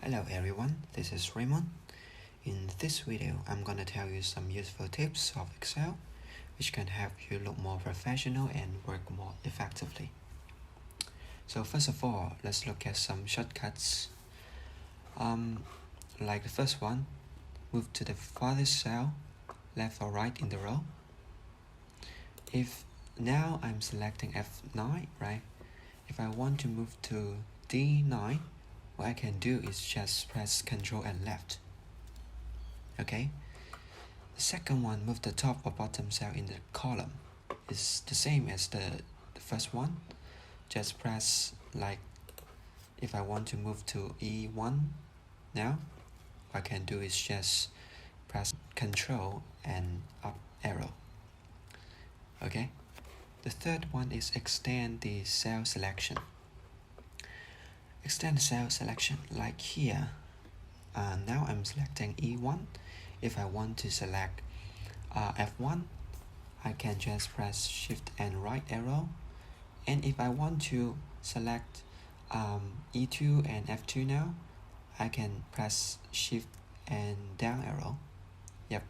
Hello everyone, this is Raymond. In this video, I'm gonna tell you some useful tips of Excel which can help you look more professional and work more effectively. So first of all, let's look at some shortcuts. Like the first one, move to the farthest cell, left or right in the row. If now I'm selecting F9, right? If I want to move to D9, what I can do is just press Ctrl and left. Okay. The second one, move the top or bottom cell in the column. It's the same as the first one. Just press, like, if I want to move to E1 now, what I can do is just press Ctrl and up arrow. Okay. The third one is extend the cell selection. Extend the cell selection, like here. Now I'm selecting E1. If I want to select F1, I can just press Shift and right arrow. And if I want to select E2 and F2 now, I can press Shift and down arrow. Yep.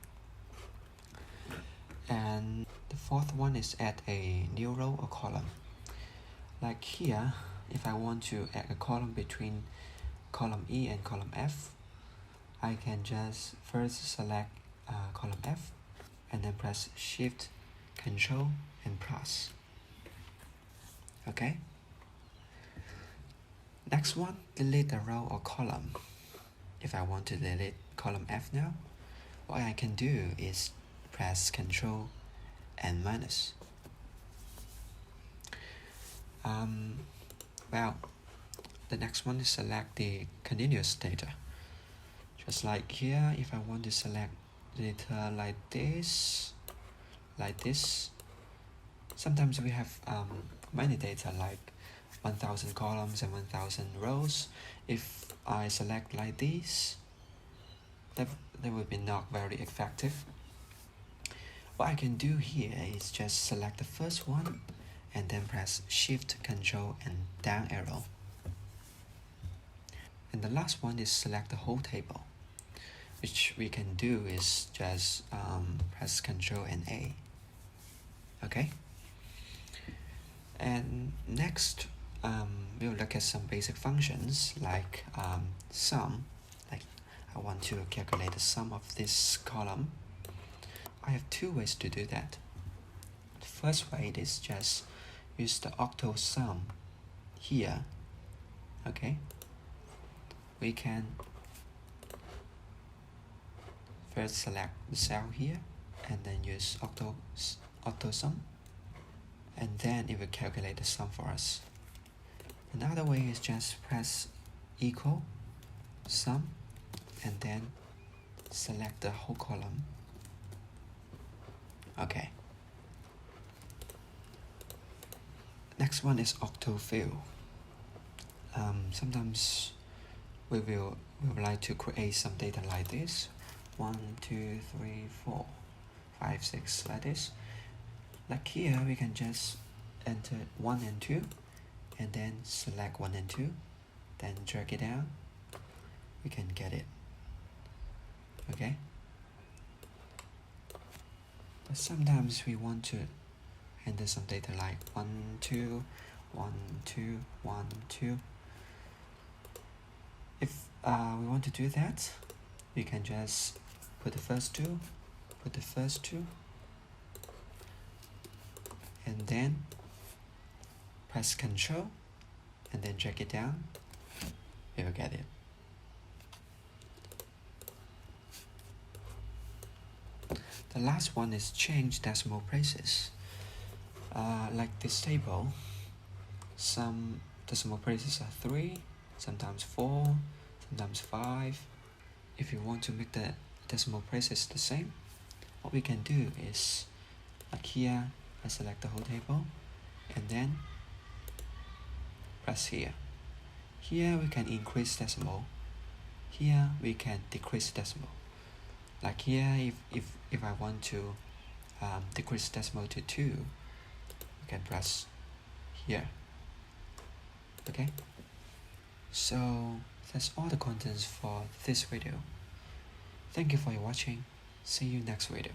And the fourth one is add a new row or column. Like here, if I want to add a column between column E and column F, I can just first select column F and then press Shift, Control, and plus. Okay. Next one, delete a row or column. If I want to delete column F now, what I can do is press Control and minus. Well, the next one is select the continuous data. Just like here, if I want to select data like this, sometimes we have many data like 1000 columns and 1000 rows. If I select like this, that will be not very effective. What I can do here is just select the first one and then press Shift, Control, and down arrow. And the last one is select the whole table, which we can do is just press Ctrl and A. Okay. And next, we'll look at some basic functions like sum. Like I want to calculate the sum of this column. I have two ways to do that. The first way is just use the AutoSum here. Okay. We can first select the cell here and then use AutoSum, and then it will calculate the sum for us. Another way is just press equal sum and then select the whole column. Okay. Next one is Octavio. Sometimes we would like to create some data like this. 1, 2, 3, 4, 5, 6, like this. Like here, we can just enter 1 and 2, and then select 1 and 2, then drag it down. We can get it. Okay. But sometimes we want to enter some data like 1, 2, 1, 2, 1, 2. If we want to do that, we can just put the first two, and then press Ctrl and then drag it down. We will get it. The last one is change decimal places. Like this table, some decimal places are 3, sometimes 4, sometimes 5. If you want to make the decimal places the same, what we can do is, like here, I select the whole table and then press here. Here we can increase decimal. Here we can decrease decimal. Like here, if I want to decrease decimal to 2, you can press here. Okay. So That's all the contents for this video. Thank you for watching. See you next video.